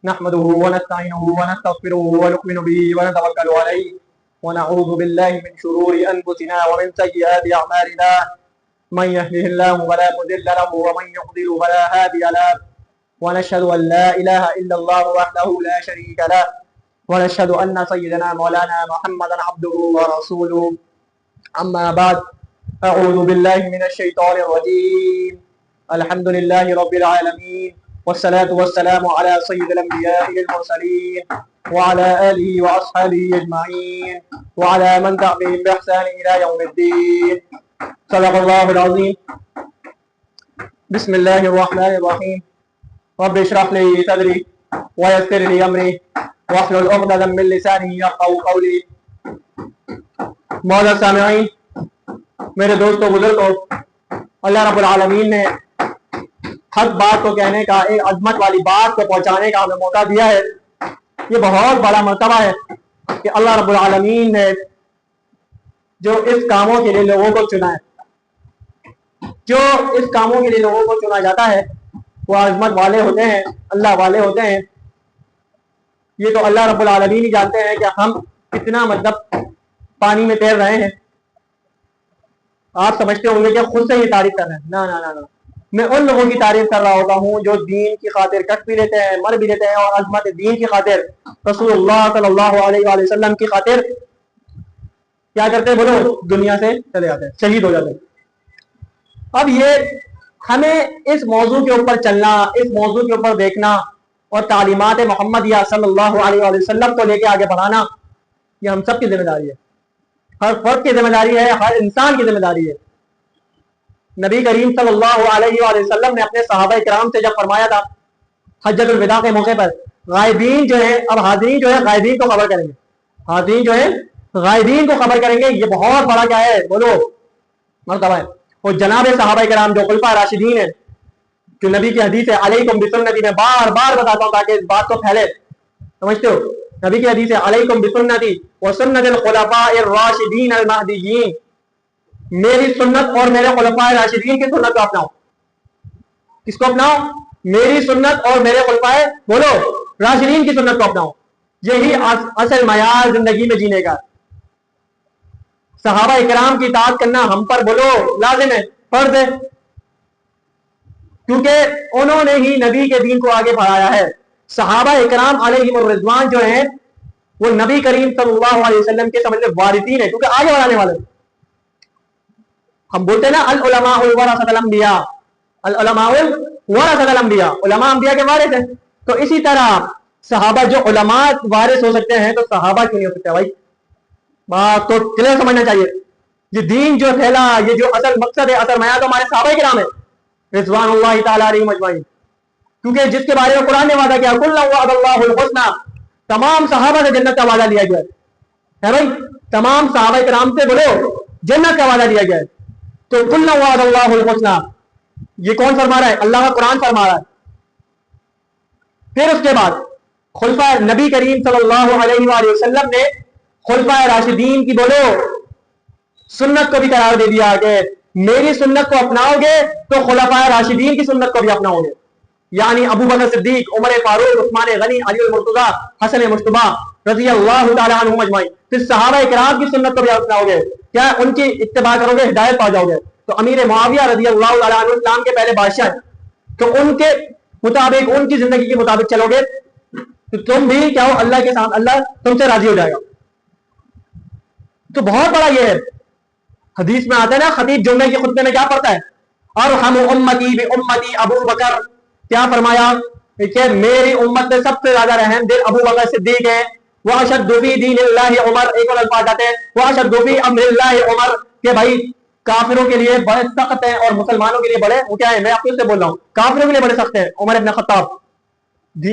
نحمده ونستعينه ونستغفره ونؤمن به ونتوكل عليه ونعوذ بالله من شرور أنفسنا ومن سيئات أعمالنا من يهده الله فلا مضل له ومن يضلل فلا هادي له ونشهد أن لا إله إلا الله وحده لا شريك له ونشهد أن سيدنا مولانا محمدا عبده ورسوله أما بعد أعوذ بالله من الشيطان الرجيم الحمد لله رب العالمين والصلاة والسلام على سيد الأنبياء المرسلين وعلى آله وأصحابه أجمعين وعلى من تبعهم بإحسان إلى يوم الدين صدق الله العظيم بسم الله الرحمن الرحيم رب اشرح لي صدري ويسر لي أمري واحلل عقدة من لساني يفقهوا قولي معزز سامعین، میرے دوستوں بزرگوں، اللہ رب العالمین نے حق بات کو کہنے کا، ایک عظمت والی بات کو پہنچانے کا ہمیں موقع دیا ہے۔ یہ بہت بڑا مرتبہ ہے کہ اللہ رب العالمین نے جو اس کاموں کے لیے لوگوں کو چنا ہے، جو اس کاموں کے لیے لوگوں کو چنا جاتا ہے وہ عظمت والے ہوتے ہیں، اللہ والے ہوتے ہیں۔ یہ تو اللہ رب العالمین ہی جانتے ہیں کہ ہم کتنا پانی میں تیر رہے ہیں۔ آپ سمجھتے ہوں گے کہ خود سے ہی تعریف کر رہے ہیں، نہ میں ان لوگوں کی تعریف کر رہا ہوتا ہوں جو دین کی خاطر کٹ بھی لیتے ہیں، مر بھی لیتے ہیں، اور عظمت دین کی خاطر، رسول اللہ صلی اللہ علیہ وآلہ وسلم کی خاطر کیا کرتے ہیں؟ بولو، دنیا سے چلے جاتے ہیں، شہید ہو جاتے ہیں۔ اب یہ ہمیں اس موضوع کے اوپر چلنا، اس موضوع کے اوپر دیکھنا اور تعلیمات محمدیہ صلی اللہ علیہ وآلہ وسلم کو لے کے آگے بڑھانا، یہ ہم سب کی ذمہ داری ہے، ہر فرد کی ذمہ داری ہے، ہر انسان کی ذمہ داری ہے۔ نبی کریم صلی اللہ علیہ وآلہ وسلم نے اپنے صحابہ کرام سے جب فرمایا تھا حجۃ الوداع کے موقع پر، غائبین جو ہیں، اب حاضرین جو ہے غائبین کو خبر کریں گے، حاضرین جو ہے غائبین کو خبر کریں گے، یہ بہت بڑا کیا ہے؟ بولو، مرتبہ ہے۔ اور جناب صحابہ کرام جو خلفائے راشدین ہیں، جو نبی کی حدیث ہے علیکم بسنتی، میں بار بار بتاتا ہوں تاکہ اس بات کو پھیلے، سمجھتے ہو؟ نبی کی حدیث ہے علیکم بسنتی وسنت الخلفاء الراشدین المہدیین، میری سنت اور میرے خلفائے راشدین کی سنت کو اپناؤ۔ کس کو اپناؤ؟ میری سنت اور میرے خلفائے، بولو، راشدین کی سنت کو اپناؤ۔ یہی اصل معیار زندگی میں جینے کا۔ صحابہ اکرام کی اطاعت کرنا ہم پر، بولو، لازم ہے، فرض ہے، کیونکہ انہوں نے ہی نبی کے دین کو آگے بڑھایا ہے۔ صحابہ اکرام علیہم الرضوان جو ہیں وہ نبی کریم صلی اللہ علیہ وسلم کے سمجھ لیں وارثین ہیں، کیونکہ آگے بڑھانے والے۔ ہم بولتے ہیں نا العلماء ورثۃ الانبیاء، العلماء ورثۃ الانبیاء، علماء انبیاء کے وارث ہیں۔ تو اسی طرح صحابہ جو علماء وارث ہو سکتے ہیں تو صحابہ کیوں نہیں ہو سکتے بھائی؟ بات تو کلیئر سمجھنا چاہیے۔ یہ دین جو پھیلا، یہ جو اصل مقصد ہے، اصل معیار تو ہمارے صحابہ کرام ہے رضوان اللہ تعالیٰ علیہم اجمعین، کیونکہ جس کے بارے میں قرآن نے وعدہ کیا، کل وعد اللہ الحسنى، تمام صحابہ سے جنت کا وعدہ لیا گیا ہے بھائی، تمام صحابہ کرام سے بولو جنت کا وعدہ لیا گیا ہے۔ تو کل وعد اللہ الحسنى، یہ کون فرما رہا ہے؟ اللہ کا قرآن فرما رہا ہے۔ پھر اس کے بعد خلفائے نبی کریم صلی اللہ علیہ وآلہ وسلم نے خلفائے راشدین کی، بولو، سنت کو بھی قرار دے دیا کہ میری سنت کو اپناؤ گے تو خلفائے راشدین کی سنت کو بھی اپناؤ گے، یعنی ابو بکر صدیق، عمر فاروق، عثمان غنی، علی المرتضیٰ، حسن مصطفیٰ رضی اللہ تعالیٰ عنہم اجمعین۔ پھر صحابہ کرام کی سنت کو بھی اپناؤ گے، کیا ان کی اتباع کرو گے، ہدایت پا جاؤ گے۔ تو امیر معاویہ رضی اللہ تعالیٰ عنہ اسلام کے پہلے بادشاہ ہیں، تو ان کے مطابق، ان کی زندگی کے مطابق چلو گے تو تم بھی کیا ہو؟ اللہ کے ساتھ اللہ تم سے راضی ہو جائے گا۔ تو بہت بڑا یہ ہے، حدیث میں آتا ہے نا، خطیب جمعے کے خطبے میں کیا پڑھتا ہے؟ ارحم امتی بامتی ابو بکر، کیا فرمایا کہ میری امت میں سب سے زیادہ رحم دل ابو بکر صدیق ہے۔ واشد فی دین اللہ عمر، ایک اور الفاظ آتے ہیں واشد فی امر اللہ عمر، کہ بھائی کافروں کے لیے بڑے سخت ہیں اور مسلمانوں کے لیے بڑے، وہ کیا ہے؟ میں آپ سے بول رہا ہوں، کافروں کے لیے بڑے سخت ہیں عمر ابن خطاب،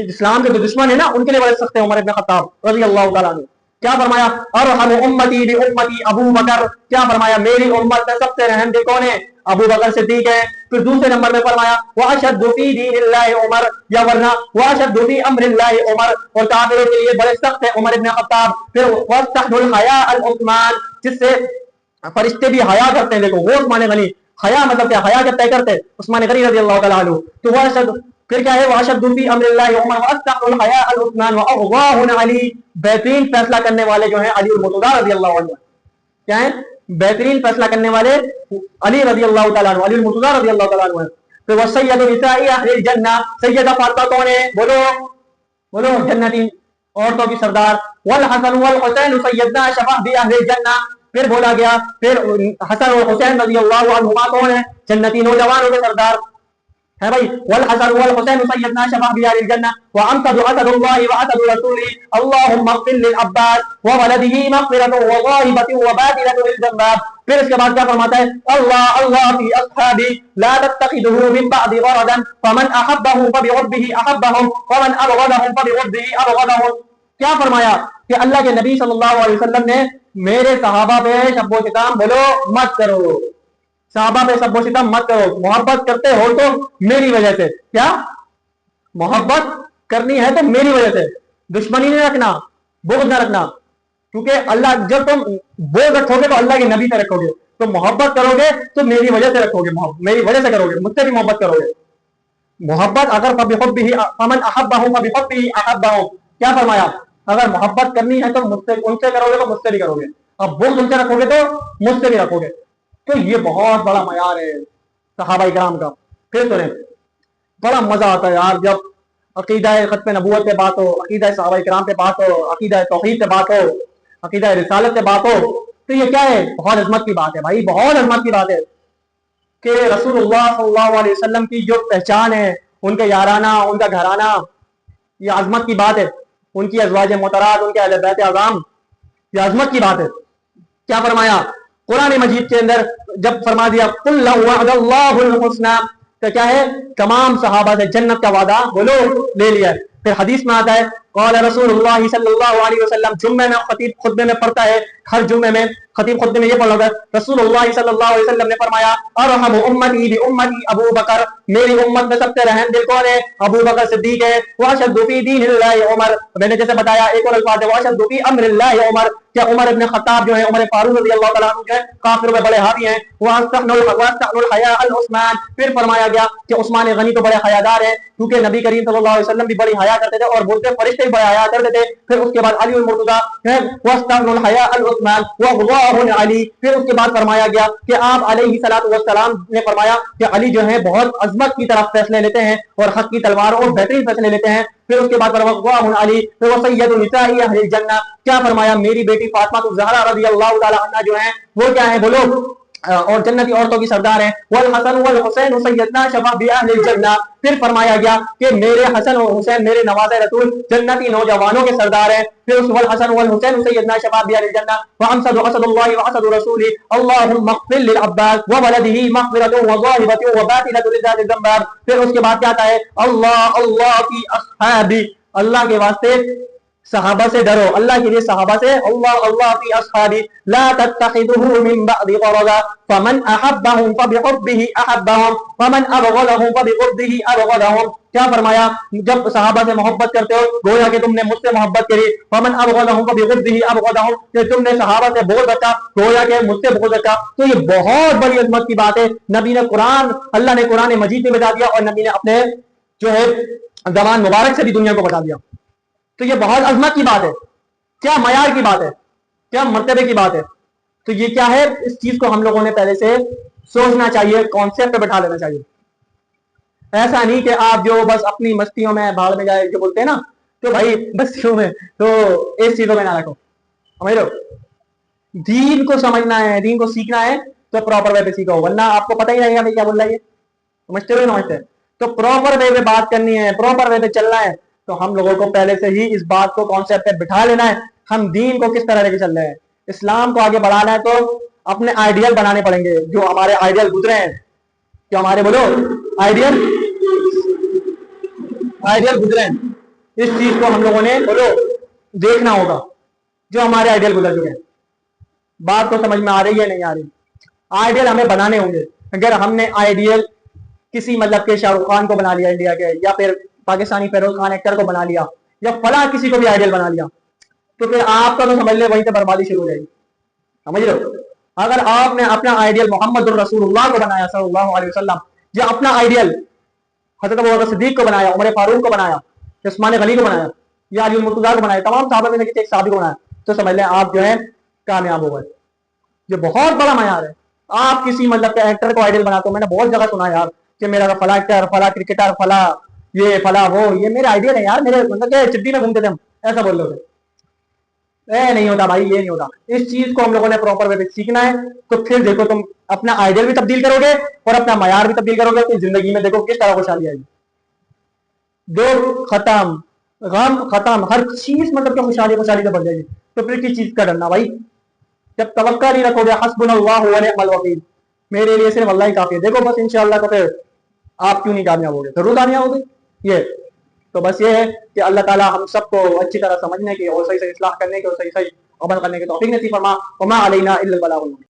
اسلام کے جو دشمن ہے نا ان کے لیے بڑے سخت ہیں عمر ابن خطاب رضی اللہ تعالیٰ عنہ۔ کیا فرمایا؟ ارحم امتی بامتی ابو بکر، کیا فرمایا؟ میری امت میں سب سے رحم دل کون ہے؟ ابو بکر صدیق ہے۔ پھر دوسرے نمبر میں فرمایا واشد فی دین اللہ عمر، یا ورنہ واشد فی امر اللہ عمر، اور کافروں کے لیے بڑے سخت ہے عمر ابن خطاب۔ پھر واستحل الحیاء العثمان، جس سے فرشتے بھی حیا کرتے ہیں۔ دیکھو وہ عثمان غنی، حیا مطلب کیا؟ حیا کیا طے کرتے؟ عثمان غنی رضی اللہ تعالیٰ عنہ۔ تو واشد پھر کیا ہے واشد فی امر اللہ عمر واستحق الحیاء عثمان واغواہ علی، بہترین فیصلہ کرنے والے جو ہیں علی المرتضی رضی اللہ عنہ، کیا ہیں بہترین فیصلہ کرنے والے علی رضی اللہ تعالیٰ عنہ، علی المرتضی رضی اللہ تعالیٰ عنہ. پھر وہ سید نساء اہل الجنہ، سیدہ فاطمہ کون ہے؟ بولو بولو، جنتی عورتوں کی سردار. والحسن والحسین سیدنا شفاء اہل الجنہ، پھر بولا گیا پھر حسن اور حسین رضی اللہ عنہما کون ہیں؟ جنتی نوجوانوں کے سردار ہے بھائی. والحسن والحسین سیدنا شفاء اہل الجنہ وامتد اسد اللہ واسد رسوله اللهم اغفر للعباس وولده مغفرة وظاهرة وباطنة للذنب. پھر اس کے بعد کیا فرماتا ہے؟ اللہ اللہ فی اصحابی لا تتخذه من بعد غرضا فمن احبهم فبحبه احبهم ومن ابغضهم فبغضه ابغضهم. کیا فرمایا کہ اللہ کے نبی صلی اللہ علیہ وسلم نے میرے صحابہ پہ شب و ستم بولو مت کرو، صحابہ پہ شب و ستم مت کرو، محبت کرتے ہو تو میری وجہ سے، کیا محبت کرنی ہے تو میری وجہ سے، دشمنی نہیں رکھنا، بغض نہ رکھنا، کیونکہ اللہ جب تم بغض رکھو گے تو اللہ کے نبی سے رکھو گے، تو محبت کرو گے تو میری وجہ سے رکھو گے، میری وجہ سے کرو گے، مجھ سے بھی محبت کرو گے. محبت اگر فمن احبہم فبحبہ احبہم، کیا فرمایا؟ اگر محبت کرنی ہے تو مجھ سے ان سے کرو گے تو مجھ سے بھی کرو گے، اب بغض ان سے رکھو گے تو مجھ سے بھی رکھو گے. تو یہ بہت بڑا معیار ہے صحابہ کرام کا. پھر سنیں، بڑا مزہ آتا ہے یار جب عقیدہ ختم نبوت پہ بات ہو، عقیدہ صحابہ کرام پہ بات ہو، عقیدہ توحید پہ بات ہو، عقیدہ رسالت پہ بات ہو. تو یہ کیا ہے؟ بہت عظمت کی بات ہے بھائی، بہت عظمت کی بات ہے کہ رسول اللہ صلی اللہ علیہ وسلم کی جو پہچان ہے، ان کے یارانہ، ان کا گھرانہ، یہ عظمت کی بات ہے. ان کی ازواج محترمات، ان کے اہل بیت اعظام، یہ عظمت کی بات ہے. کیا فرمایا قرآن مجید کے اندر جب فرما دیا قل لو وعد اللہ الحسنى، تو کیا ہے؟ تمام صحابہ سے جنت کا وعدہ بولو لے لیا. پھر حدیث میں آتا ہے قال رسول اللہ صلی اللہ علیہ وسلم، جمعے میں خطیب خطبے میں پڑھتا ہے، ہر جمعے میں خطیب خطبے میں یہ پڑھ رہا ہے، رسول اللہ صلی اللہ علیہ وسلم نے فرمایا ارحم امتی بامتی ابو بکر، میری امت میں سب سے رحم دل کون ہے؟ ابو بکر صدیق ہے. واشد فی دین اللہ عمر، میں نے جیسے بتایا ایک اور الفاظ ہے واشد فی امر اللہ عمر، کیا عمر ابن خطاب جو ہے، عمر فاروق رضی اللہ تعالیٰ عنہ جو ہے کافر میں بڑے حاوی ہیں. واستحن الحیاء عثمان، پھر فرمایا گیا کہ عثمان غنی تو بڑے حیادار ہیں، کیونکہ نبی کریم صلی اللہ علیہ وسلم بھی بڑی حیا کرتے تھے اور بولتے فرشتے بھی بڑے حیا کرتے تھے. پھر اس کے بعد علی المرتضی ہے واستحن الحیاء عثمان وغواہ علی، پھر اس کے بعد فرمایا گیا کہ آپ علیہ الصلوۃ والسلام نے فرمایا کہ علی جو ہے بہت عظمت کی طرف فیصلے لیتے ہیں اور حق کی تلوار اور بہترین فیصلے لیتے ہیں. پھر اس کے بعد وغواہ علی، پھر وہ سید نساء اہل الجنہ، کیا فرمایا میری بیٹی فاطمہ الزہرا رضی اللہ تعالی عنہا جو ہیں وہ کیا ہے بولو اور جنتی عورتوں کی سردار ہیں. والحسن والحسین سیدنا شفاء اہل الجنہ، پھر فرمایا گیا کہ میرے حسن اور حسین میرے نواز رسول جنتی نوجوانوں کے سردار ہیں. پھر اس والحسن والحسین سیدنا شفاء اہل الجنہ وامسد اسد اللہ واسد رسوله اللهم اغفر للعباس وولده مغفرة وظاهرة وباطنة لذات الذنب. پھر اس کے بعد کیا آتا ہے اللہ اللہ فی اصحابی، اللہ کے واسطے صحابہ سے ڈرو، اللہ کے لیے صحابہ سے اللہ اللہ فی اصحابی لا تتخذوه من بعد غرضا فمن احبهم فبحبه احبهم ومن ابغضهم فبغضه ابغضهم. کیا فرمایا جب صحابہ سے محبت کرتے ہو گویا کہ تم نے مجھ سے محبت کری، ومن ابغضهم فبغضه ابغضهم، کہ تم نے صحابہ سے بغض رکھا گویا کہ مجھ سے بغض رکھا. تو یہ بہت بڑی عظمت کی بات ہے. نبی نے قرآن، اللہ نے قرآن مجید میں بتا دیا اور نبی نے اپنے جو ہے زبان مبارک سے بھی دنیا کو بتا دیا. تو یہ بہت عظمت کی بات ہے، کیا معیار کی بات ہے، کیا مرتبے کی بات ہے. تو یہ کیا ہے، اس چیز کو ہم لوگوں نے پہلے سے سوچنا چاہیے، کانسیپٹ پہ بٹھا لینا چاہیے. ایسا نہیں کہ آپ جو بس اپنی مستیوں میں بھاڑ میں جائے جو بولتے ہیں نا، تو بھائی بستیوں میں تو اس چیزوں میں نہ رکھو. سمجھ لو دین کو سمجھنا ہے، دین کو سیکھنا ہے تو پراپر وے پہ سیکھو، ورنہ آپ کو پتہ ہی نہیں ہے کیا بول رہا ہے. سمجھتے ہوئے سمجھتے ہیں تو پراپر وے پہ بات کرنی ہے، پراپر وے پہ چلنا ہے. تو ہم لوگوں کو پہلے سے ہی اس بات کو کانسیپٹ پہ بٹھا لینا ہے ہم دین کو کس طرح لے کے چل رہے ہیں. اسلام کو آگے بڑھانا ہے تو اپنے آئیڈیل بنانے پڑیں گے، جو ہمارے آئیڈیل گزرے ہیں، جو ہمارے بولو آئیڈیل گزرے ہیں، اس چیز کو ہم لوگوں نے بولو دیکھنا ہوگا، جو ہمارے آئیڈیل گزر چکے ہیں. بات تو سمجھ میں آ رہی ہے نہیں آ رہی؟ آئیڈیل ہمیں بنانے ہوں گے. اگر ہم نے آئیڈیل کسی مطلب کے شاہ رخ خان کو بنا لیا انڈیا کے، یا پھر پاکستانی فیروز خان ایکٹر کو بنا لیا، یا فلاں کسی کو بھی آئیڈیل بنا لیا، تو پھر آپ کا تو سمجھ لے وہیں سے بربادی شروع ہو جائے گی. سمجھ لو اگر آپ نے اپنا آئیڈیل محمد الرسول اللہ کو بنایا صلی اللہ علیہ وسلم، یا اپنا آئیڈیل حضرت ابو بکر صدیق کو بنایا, عمر فاروق کو بنایا, عثمان غنی کو بنایا, یا علی المرتضیٰ کو بنایا, تمام صحابہ میں سے ایک صحابی کو بنایا, تو سمجھ لیں آپ جو ہے کامیاب ہو گئے. یہ بہت بڑا معیار ہے. آپ کسی مطلب کہ ایکٹر کو آئیڈل بناتے ہو, میں نے بہت جگہ سنا یار کہ میرا فلاں ایکٹر, فلاں کرکٹر, فلاں یہ فلاں وہ, یہ میرے آئیڈیل ہے یار, میرے مطلب کہ چڈی میں گھومتے تھے ہم, ایسا بول رہے تھے. نہیں ہوتا بھائی, یہ نہیں ہوتا. اس چیز کو ہم لوگوں نے پراپر وے پہ سیکھنا ہے. تو پھر دیکھو تم اپنا آئیڈیل بھی تبدیل کرو گے اور اپنا معیار بھی تبدیل کرو گے, تو زندگی میں دیکھو کس طرح خوشحالی آئے گی. دکھ ختم, غم ختم, ہر چیز مطلب کہ خوشحالی خوشحالی سے بڑھ جائے گی. تو پھر کس چیز کا ڈرنا بھائی, جب توقع نہیں رکھو گے, حسبنا اللہ و نعم الوکیل, میرے لیے صرف اللہ ہی کافی ہے. دیکھو بس انشاءاللہ تو پھر آپ کیوں نہیں کامیاب ہوگے, ضرور کامیاب ہوگے. یہ تو بس یہ ہے کہ اللہ تعالی ہم سب کو اچھی طرح سمجھنے کی اور صحیح صحیح اصلاح کرنے کی اور صحیح صحیح عمل کرنے کی توفیق نصیب فرما. وما علینا الا البلاغ.